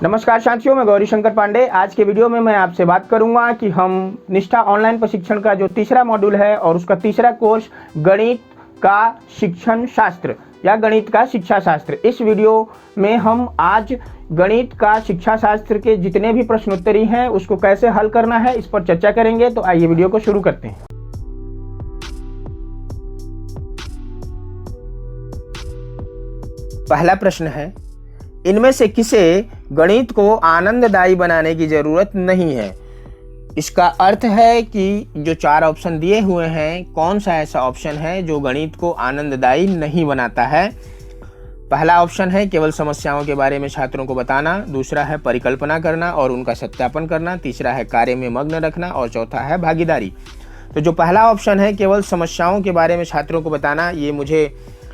नमस्कार साथियों, मैं गौरी शंकर पांडे। आज के वीडियो में मैं आपसे बात करूंगा कि हम निष्ठा ऑनलाइन प्रशिक्षण का जो तीसरा मॉड्यूल है और उसका तीसरा कोर्स गणित का शिक्षण शास्त्र या गणित का शिक्षा शास्त्र, इस वीडियो में हम आज गणित का शिक्षा शास्त्र के जितने भी प्रश्नोत्तरी हैं उसको कैसे हल करना है इस पर चर्चा करेंगे। तो आइए वीडियो को शुरू करते हैं। पहला प्रश्न है, इनमें से किसे गणित को आनंददायी बनाने की जरूरत नहीं है। इसका अर्थ है कि जो चार ऑप्शन दिए हुए हैं, कौन सा ऐसा ऑप्शन है जो गणित को आनंददायी नहीं बनाता है। पहला ऑप्शन है केवल समस्याओं के बारे में छात्रों को बताना, दूसरा है परिकल्पना करना और उनका सत्यापन करना, तीसरा है कार्य में मग्न रखना और चौथा है भागीदारी। तो जो पहला ऑप्शन है केवल समस्याओं के बारे में छात्रों को बताना, ये मुझे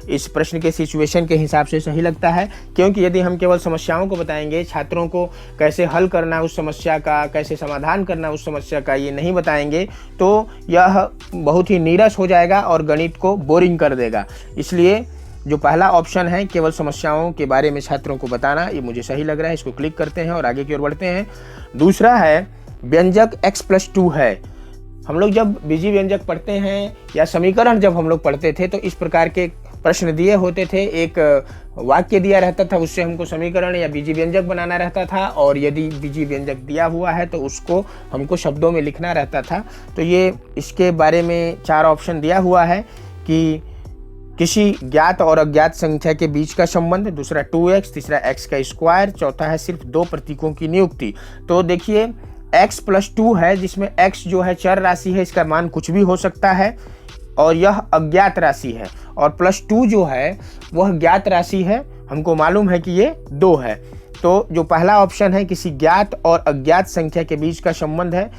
इस प्रश्न के सिचुएशन के हिसाब से सही लगता है, क्योंकि यदि हम केवल समस्याओं को बताएंगे, छात्रों को कैसे हल करना उस समस्या का, कैसे समाधान करना उस समस्या का ये नहीं बताएंगे तो यह बहुत ही नीरस हो जाएगा और गणित को बोरिंग कर देगा। इसलिए जो पहला ऑप्शन है केवल समस्याओं के बारे में छात्रों को बताना, ये मुझे सही लग रहा है। इसको क्लिक करते हैं और आगे की ओर बढ़ते हैं। दूसरा है व्यंजक x+2 है। हम लोग जब बीजी व्यंजक पढ़ते हैं या समीकरण जब हम लोग पढ़ते थे तो इस प्रकार के प्रश्न दिए होते थे। एक वाक्य दिया रहता था, उससे हमको समीकरण या बीजी व्यंजक बनाना रहता था, और यदि बीजी व्यंजक दिया हुआ है तो उसको हमको शब्दों में लिखना रहता था। तो ये इसके बारे में चार ऑप्शन दिया हुआ है कि किसी ज्ञात और अज्ञात संख्या के बीच का संबंध, दूसरा 2x, तीसरा x का स्क्वायर, चौथा है सिर्फ दो प्रतीकों की नियुक्ति। तो देखिए x+2 है, जिसमें x जो है चर राशि है, इसका मान कुछ भी हो सकता है और यह अज्ञात राशि है, और +2 जो है वह ज्ञात राशि है। हमको मालूम है कि ये 2 है। तो जो पहला ऑप्शन है किसी ज्ञात और अज्ञात संख्या के बीच का संबंध है।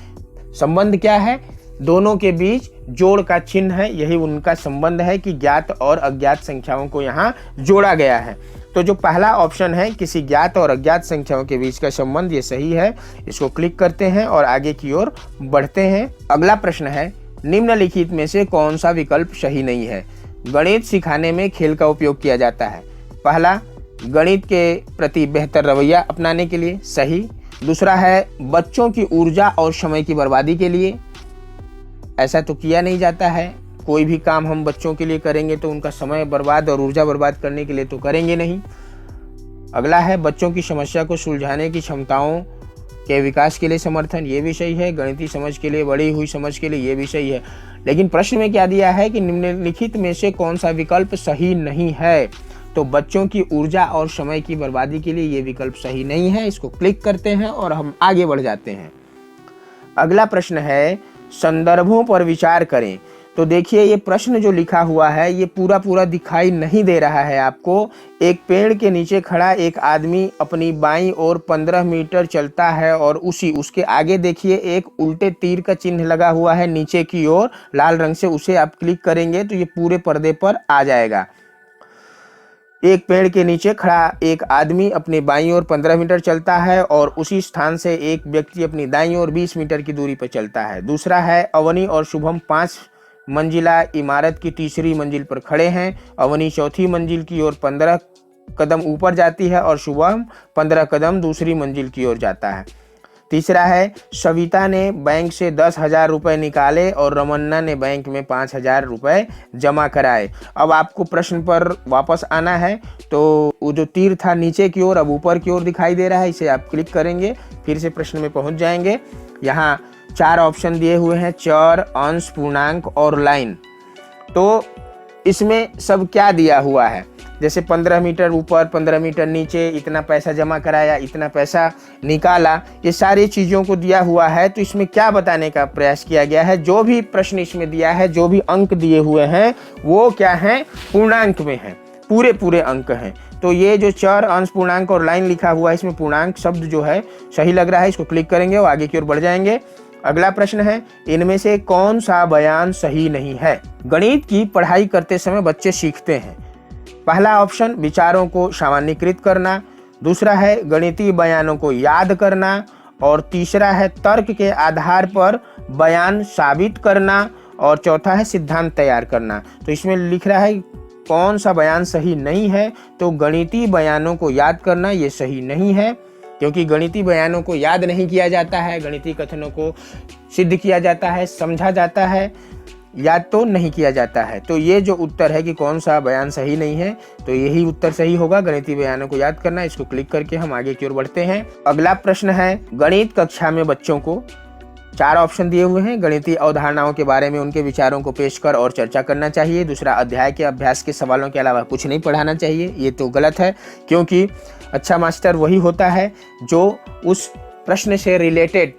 संबंध क्या है? दोनों के बीच जोड़ का चिन्ह है, यही उनका संबंध है कि ज्ञात और अज्ञात संख्याओं को यहाँ जोड़ा गया है। तो जो पहला ऑप्शन है किसी ज्ञात और अज्ञात संख्याओं के बीच का संबंध, ये सही है। इसको क्लिक करते हैं और आगे की ओर बढ़ते हैं। अगला प्रश्न है, निम्नलिखित में से कौन सा विकल्प सही नहीं है। गणित सिखाने में खेल का उपयोग किया जाता है। पहला, गणित के प्रति बेहतर रवैया अपनाने के लिए, सही। दूसरा है बच्चों की ऊर्जा और समय की बर्बादी के लिए, ऐसा तो किया नहीं जाता है। कोई भी काम हम बच्चों के लिए करेंगे तो उनका समय बर्बाद और ऊर्जा बर्बाद करने के लिए तो करेंगे नहीं। अगला है बच्चों की समस्या को सुलझाने की क्षमताओं के विकास के लिए समर्थन, ये भी सही है। गणितीय समझ के लिए, बढ़ी हुई समझ के लिए, ये भी सही है। लेकिन प्रश्न में क्या दिया है कि निम्नलिखित में से कौन सा विकल्प सही नहीं है। तो बच्चों की ऊर्जा और समय की बर्बादी के लिए ये विकल्प सही नहीं है। इसको क्लिक करते हैं और हम आगे बढ़ जाते हैं। अगला प्रश्न है, संदर्भों पर विचार करें। तो देखिए ये प्रश्न जो लिखा हुआ है ये पूरा दिखाई नहीं दे रहा है आपको। एक पेड़ के नीचे खड़ा एक आदमी अपनी बाईं ओर 15 मीटर चलता है और उसके आगे देखिए एक उल्टे तीर का चिन्ह लगा हुआ है नीचे की ओर लाल रंग से। उसे आप क्लिक करेंगे तो ये पूरे पर्दे पर आ जाएगा। एक पेड़ के नीचे खड़ा एक आदमी अपनी बाईं ओर 15 मीटर चलता है और उसी स्थान से एक व्यक्ति अपनी दाईं ओर 20 मीटर की दूरी पर चलता है। दूसरा है अवनी और शुभम 5 मंजिला इमारत की तीसरी मंजिल पर खड़े हैं। अवनी चौथी मंजिल की ओर 15 कदम ऊपर जाती है और शुभम 15 कदम दूसरी मंजिल की ओर जाता है। तीसरा है सविता ने बैंक से 10,000 रुपये निकाले और रमन्ना ने बैंक में 5,000 रुपये जमा कराए। अब आपको प्रश्न पर वापस आना है, तो वो जो तीर था नीचे की ओर अब ऊपर की ओर दिखाई दे रहा है, इसे आप क्लिक करेंगे, फिर से प्रश्न में पहुंच जाएंगे। यहाँ चार ऑप्शन दिए हुए हैं, चर, अंश, पूर्णांक और लाइन। तो इसमें सब क्या दिया हुआ है, जैसे 15 मीटर ऊपर, 15 मीटर नीचे, इतना पैसा जमा कराया, इतना पैसा निकाला, ये सारी चीज़ों को दिया हुआ है। तो इसमें क्या बताने का प्रयास किया गया है, जो भी प्रश्न इसमें दिया है, जो भी अंक दिए हुए हैं वो क्या हैं, पूर्णांक में हैं, पूरे अंक हैं। तो ये जो चर, अंश, पूर्णांक और लाइन लिखा हुआ है, इसमें पूर्णांक शब्द जो है सही लग रहा है। इसको क्लिक करेंगे और आगे की ओर बढ़ जाएंगे। अगला प्रश्न है, इनमें से कौन सा बयान सही नहीं है। गणित की पढ़ाई करते समय बच्चे सीखते हैं। पहला ऑप्शन विचारों को सामान्यीकृत करना, दूसरा है गणितीय बयानों को याद करना, और तीसरा है तर्क के आधार पर बयान साबित करना, और चौथा है सिद्धांत तैयार करना। तो इसमें लिख रहा है कौन सा बयान सही नहीं है। तो गणितीय बयानों को याद करना ये सही नहीं है। क्योंकि गणितीय बयानों को याद नहीं किया जाता है, गणितीय कथनों को सिद्ध किया जाता है, समझा जाता है, याद तो नहीं किया जाता है। तो ये जो उत्तर है कि कौन सा बयान सही नहीं है, तो यही उत्तर सही होगा, गणितीय बयानों को याद करना। इसको क्लिक करके हम आगे की ओर बढ़ते हैं। अगला प्रश्न है, गणित कक्षा में बच्चों को 4 ऑप्शन दिए हुए हैं। गणितीय अवधारणाओं के बारे में उनके विचारों को पेश कर और चर्चा करना चाहिए। दूसरा, अध्याय के अभ्यास के सवालों के अलावा कुछ नहीं पढ़ाना चाहिए। ये तो गलत है, क्योंकि अच्छा मास्टर वही होता है जो उस प्रश्न से रिलेटेड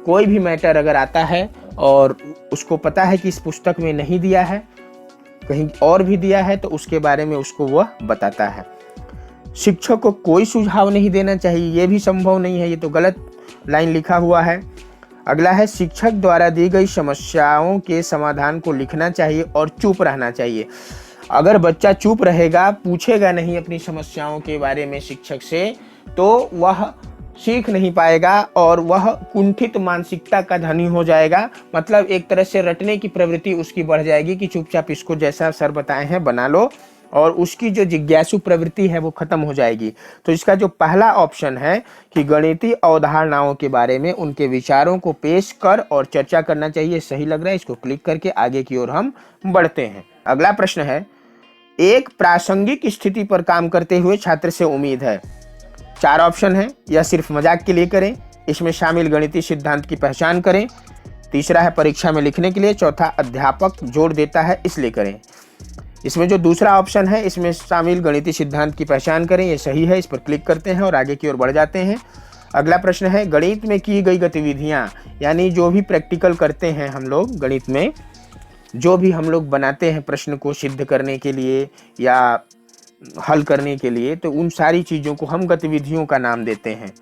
कोई भी मैटर अगर आता है और उसको पता है कि इस पुस्तक में नहीं दिया है, कहीं और भी दिया है, तो उसके बारे में उसको वह बताता है। शिक्षक को कोई सुझाव नहीं देना चाहिए, ये भी संभव नहीं है, ये तो गलत लाइन लिखा हुआ है। अगला है, शिक्षक द्वारा दी गई समस्याओं के समाधान को लिखना चाहिए और चुप रहना चाहिए। अगर बच्चा चुप रहेगा, पूछेगा नहीं अपनी समस्याओं के बारे में शिक्षक से, तो वह सीख नहीं पाएगा और वह कुंठित मानसिकता का धनी हो जाएगा। मतलब एक तरह से रटने की प्रवृत्ति उसकी बढ़ जाएगी कि चुपचाप इसको जैसा सर बताए हैं बना लो, और उसकी जो जिज्ञासु प्रवृत्ति है वो खत्म हो जाएगी। तो इसका जो पहला ऑप्शन है कि गणितीय अवधारणाओं के बारे में उनके विचारों को पेश कर और चर्चा करना चाहिए, सही लग रहा है। इसको क्लिक करके आगे की ओर हम बढ़ते हैं। अगला प्रश्न है, एक प्रासंगिक स्थिति पर काम करते हुए छात्र से उम्मीद है। 4 ऑप्शन है, यह सिर्फ मजाक के लिए करें, इसमें शामिल गणितीय सिद्धांत की पहचान करें, तीसरा है परीक्षा में लिखने के लिए, चौथा अध्यापक जोर देता है इसलिए करें। इसमें जो दूसरा ऑप्शन है, इसमें शामिल गणितीय सिद्धांत की पहचान करें, ये सही है। इस पर क्लिक करते हैं और आगे की ओर बढ़ जाते हैं। अगला प्रश्न है, गणित में की गई गतिविधियां, यानी जो भी प्रैक्टिकल करते हैं हम लोग गणित में, जो भी हम लोग बनाते हैं प्रश्न को सिद्ध करने के लिए या हल करने के लिए, तो उन सारी चीज़ों को हम गतिविधियों का नाम देते हैं।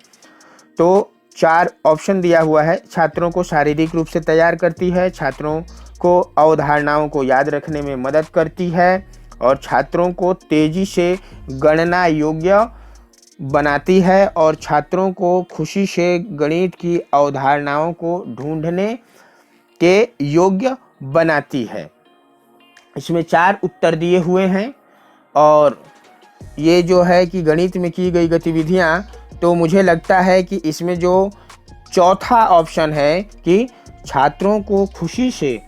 तो 4 ऑप्शन दिया हुआ है। छात्रों को शारीरिक रूप से तैयार करती है, छात्रों को अवधारणाओं को याद रखने में मदद करती है, और छात्रों को तेजी से गणना योग्य बनाती है, और छात्रों को खुशी से गणित की अवधारणाओं को ढूंढने के योग्य बनाती है। इसमें 4 उत्तर दिए हुए हैं, और ये जो है कि गणित में की गई गतिविधियां, तो मुझे लगता है कि इसमें जो चौथा ऑप्शन है कि छात्रों को खुशी से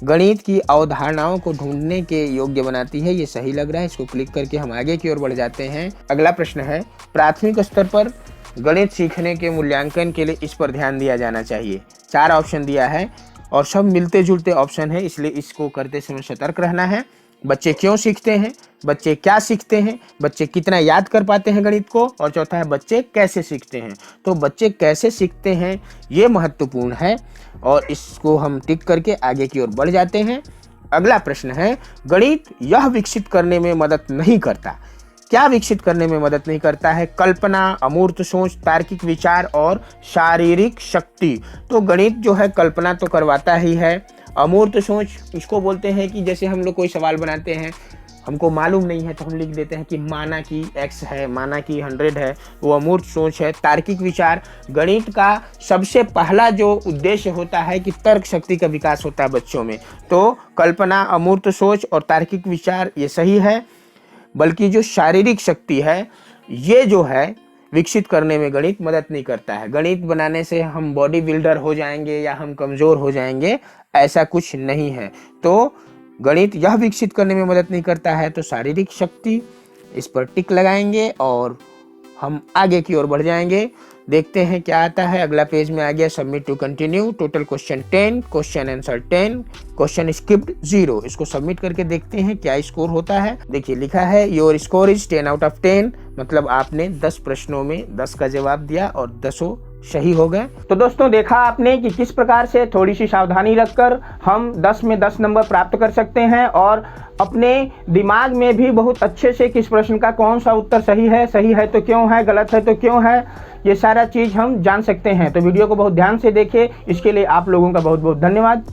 गणित की अवधारणाओं को ढूंढने के योग्य बनाती है, ये सही लग रहा है। इसको क्लिक करके हम आगे की ओर बढ़ जाते हैं। अगला प्रश्न है, प्राथमिक स्तर पर गणित सीखने के मूल्यांकन के लिए इस पर ध्यान दिया जाना चाहिए। 4 ऑप्शन दिया है और सब मिलते जुलते ऑप्शन है, इसलिए इसको करते समय सतर्क रहना है। बच्चे क्यों सीखते हैं, बच्चे क्या सीखते हैं, बच्चे कितना याद कर पाते हैं गणित को, और चौथा है बच्चे कैसे सीखते हैं। तो बच्चे कैसे सीखते हैं ये महत्वपूर्ण है, और इसको हम टिक करके आगे की ओर बढ़ जाते हैं। अगला प्रश्न है, गणित यह विकसित करने में मदद नहीं करता। क्या विकसित करने में मदद नहीं करता है? कल्पना, अमूर्त सोच, तार्किक विचार और शारीरिक शक्ति। तो गणित जो है कल्पना तो करवाता ही है। अमूर्त सोच इसको बोलते हैं कि जैसे हम लोग कोई सवाल बनाते हैं, हमको मालूम नहीं है तो हम लिख देते हैं कि माना कि x है, माना कि 100 है, वो अमूर्त सोच है। तार्किक विचार, गणित का सबसे पहला जो उद्देश्य होता है कि तर्क शक्ति का विकास होता है बच्चों में। तो कल्पना, अमूर्त सोच और तार्किक विचार ये सही है। बल्कि जो शारीरिक शक्ति है, ये जो है विकसित करने में गणित मदद नहीं करता है। गणित बनाने से हम बॉडी बिल्डर हो जाएंगे या हम कमज़ोर हो जाएंगे, ऐसा कुछ नहीं है। तो गणित यह विकसित करने में मदद नहीं करता है, तो शारीरिक शक्ति, इस पर टिक लगाएंगे और हम आगे की ओर बढ़ जाएंगे। देखते हैं क्या आता है। अगला पेज में आ गया, submit to continue, total question 10, question answer 10, question skipped 0। इसको सबमिट करके देखते हैं क्या स्कोर होता है। देखिए लिखा है your score is 10 out of 10, मतलब आपने 10 प्रश्नों में 10 का जवाब दिया और 10 सही हो गए। तो दोस्तों देखा आपने कि किस प्रकार से थोड़ी सी सावधानी रखकर हम 10 में 10 नंबर प्राप्त कर सकते हैं, और अपने दिमाग में भी बहुत अच्छे से किस प्रश्न का कौन सा उत्तर सही है तो क्यों है, गलत है तो क्यों है, ये सारा चीज़ हम जान सकते हैं। तो वीडियो को बहुत ध्यान से देखें, इसके लिए आप लोगों का बहुत बहुत धन्यवाद।